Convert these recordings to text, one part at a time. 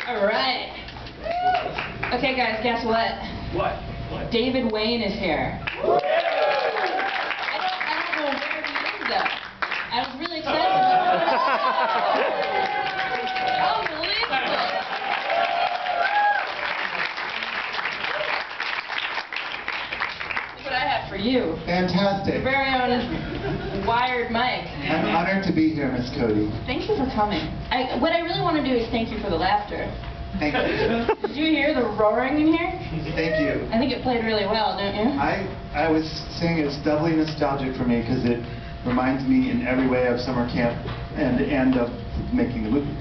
All right. Okay, guys, guess what? What? David Wain is here. I don't know where he is, though. I was really excited about it. Unbelievable. Look what I have for you. Fantastic. Your very own wired mic. I'm honored to be here, Miss Cody. Thank you for coming. What I really want to do is thank you for the laughter. Thank you. Did you hear the roaring in here? Thank you. I think it played really well, don't you? I was saying it's doubly nostalgic for me because it reminds me in every way of summer camp and of making the movie.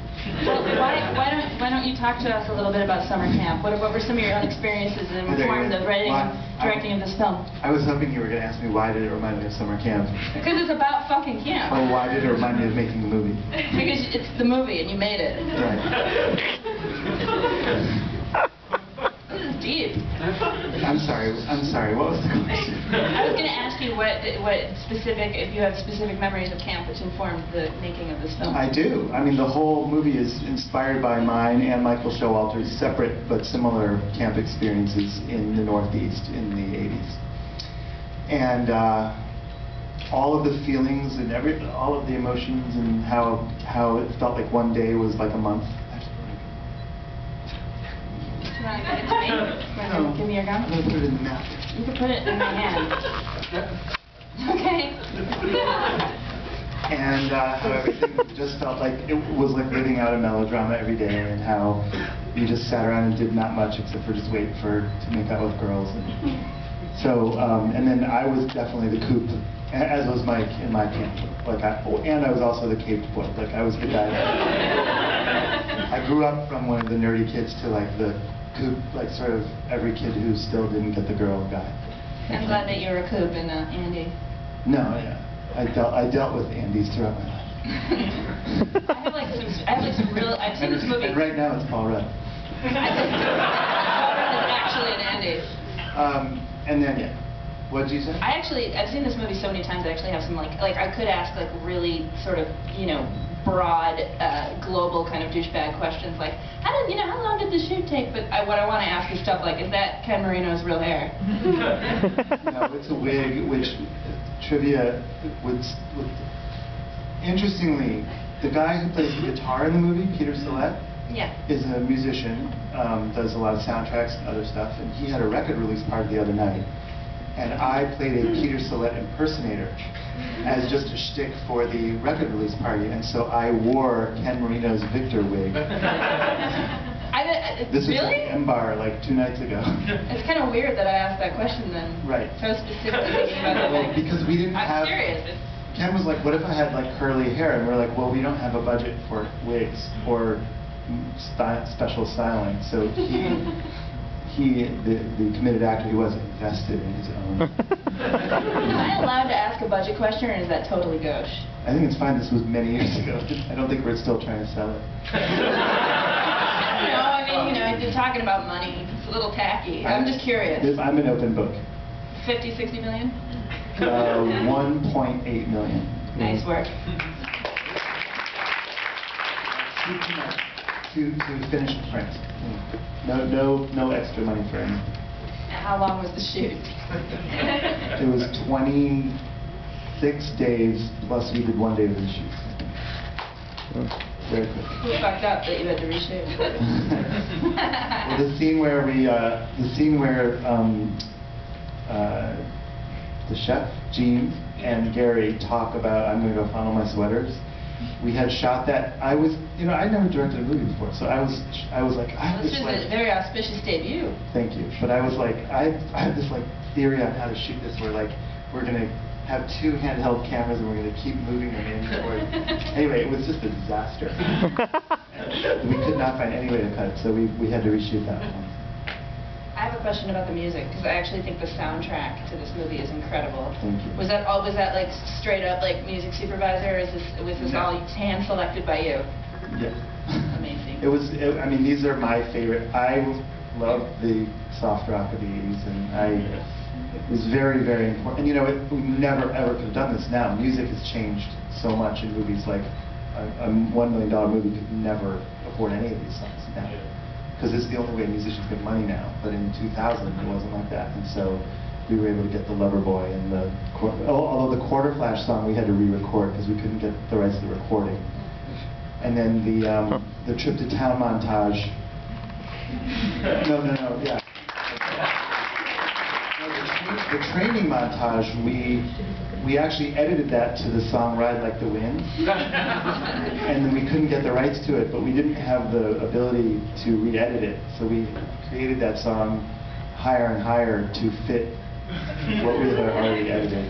Well, why don't you talk to us a little bit about summer camp? What were some of your own experiences in informed the writing and directing of this film? I was hoping you were going to ask me why did it remind me of summer camp. Because it's about fucking camp. Or why did it remind me of making the movie? Because it's the movie and you made it. Right. This is deep. I'm sorry, what was the question? I was going to ask you what specific, if you have specific memories of camp which informed the making of this film. I do. I mean, the whole movie is inspired by mine and Michael Showalter's separate but similar camp experiences in the Northeast in the 80s. And all of the feelings and all of the emotions and how it felt like one day was like a month. You want to give it to me? No. Give me your gun? I'm going to put it in the mouth. You can put it in my hand. Okay. And how everything just felt like it was like living out a melodrama every day, and how you just sat around and did not much except for just wait to make out with girls. And so, and then I was definitely the coop, as was Mike in my camp. And I was also the caped boy. Like I was the guy. I grew up from one of the nerdy kids to like the coop, like sort of every kid who still didn't get the girl guy. I'm glad that you were a coop and Andy. No, yeah. I dealt with Andys throughout my life. I've seen this movie. And right now it's Paul Rudd. It's actually an Andy. And then, yeah. What did you say? I've seen this movie so many times. I actually have some like I could ask like really sort of broad, global kind of douchebag questions like how long did the shoot take? But what I want to ask is stuff like, is that Ken Marino's real hair? No, it's a wig. Which trivia would interestingly, the guy who plays the guitar in the movie, Peter Sellette, is a musician, does a lot of soundtracks and other stuff, and he had a record release party the other night. And I played a Peter Sellette impersonator as just a shtick for the record release party, and so I wore Ken Marino's Victor wig. This was at M-Bar like 2 nights ago. It's kind of weird that I asked that question then. Right. So specifically thinking about the wig. Because we didn't have... I'm serious. Ken was like, what if I had like curly hair? And we're like, well, we don't have a budget for wigs or special styling, so the committed actor, he was invested in his own. Am I allowed to ask a budget question, or is that totally gauche? I think it's fine. This was many years ago. I don't think we're still trying to sell it. No, I mean, you're talking about money. It's a little tacky. I'm just curious. I'm an open book. 50, 60 million? 1.8 million. Nice work. To finish the print. No extra money for anything. How long was the shoot? It was 26 days, plus we did 1 day of the shoot. Very quick. Who fucked up that you had to reshoot? Well, the scene where the chef, Gene, and Gary talk about, I'm going to go funnel my sweaters. We had shot that. I'd never directed a movie before, so I was like, this is a very auspicious debut. Thank you. But I was like, I had this like theory on how to shoot this, where like we're gonna have 2 handheld cameras and we're gonna keep moving them in toward. Anyway, it was just a disaster. And we could not find any way to cut it, so we had to reshoot that one. I have a question about the music, because I actually think the soundtrack to this movie is incredible. Thank you. Was that like straight up like music supervisor, or was this all hand selected by you? Yeah. Amazing. I mean, these are my favorite. I love the soft rock of the 80s, and it was very, very important. And we never ever could have done this now. Music has changed so much in movies. Like a $1 million movie could never afford any of these songs now. Because it's the only way musicians make money now. But in 2000, it wasn't like that. And so we were able to get the Loverboy and the, although the Quarter Flash song we had to re-record because we couldn't get the rights to the recording. And then the Trip to Town montage. No, yeah. The training montage, we actually edited that to the song Ride Like the Wind. And then we couldn't get the rights to it, but we didn't have the ability to re-edit it. So we created that song higher and higher to fit what we had already edited.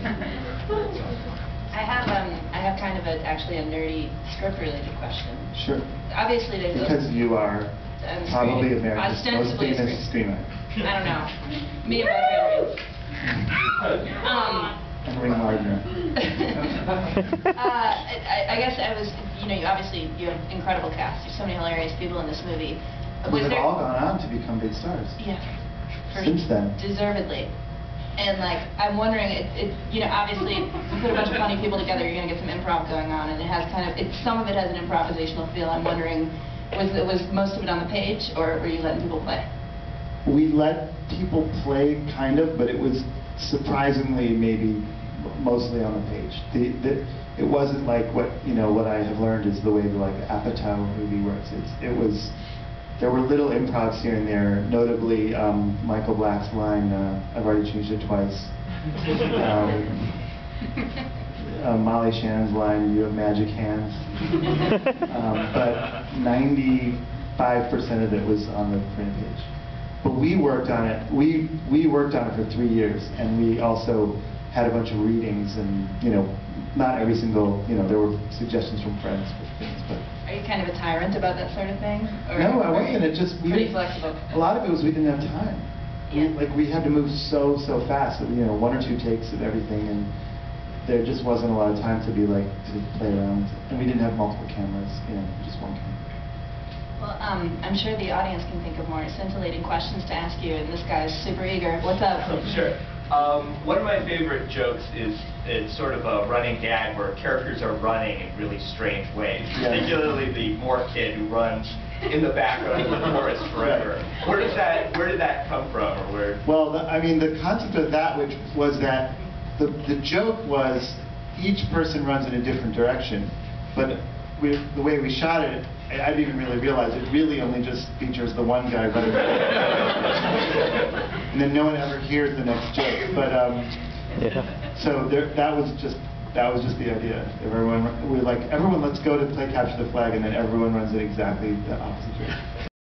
I have kind of actually a nerdy script-related question. Sure. Obviously, there's because you are probably America's most famous screamer. I don't know. Me and Bud and Ring Lardner. I guess I was, obviously you have incredible cast. There's so many hilarious people in this movie. Who have all gone on to become big stars. Yeah. Since then. Deservedly. And I'm wondering, obviously, if you put a bunch of funny people together, you're going to get some improv going on, and it has some of it has an improvisational feel. I'm wondering, was most of it on the page, or were you letting people play? We let people play, kind of, but it was surprisingly maybe mostly on the page. It wasn't like what I have learned is the way the Apatow movie works. There were little improvs here and there, notably Michael Black's line, I've already changed it twice. Molly Shannon's line, you have magic hands. But 95% of it was on the print page. But we worked on it. We worked on it for 3 years, and we also had a bunch of readings, and not every single, there were suggestions from friends for things, but. Are you kind of a tyrant about that sort of thing? Or no, I wasn't. It just pretty flexible. A lot of it was we didn't have time. Yeah. We had to move so fast. That, 1 or 2 takes of everything, and there just wasn't a lot of time to to play around. And we didn't have multiple cameras. Just one camera. Well, I'm sure the audience can think of more scintillating questions to ask you, and this guy's super eager. What's up? Sure. One of my favorite jokes is sort of a running gag where characters are running in really strange ways, particularly the morph kid who runs in the background of the forest forever. Right. Where did that come from, or where? Well, the concept of that, which was that the joke was each person runs in a different direction, but the way we shot it, I didn't even really realize it really only just features the one guy running. And then no one ever hears the next joke. But so that was just the idea. Everyone let's go to play capture the flag, and then everyone runs in exactly the opposite direction.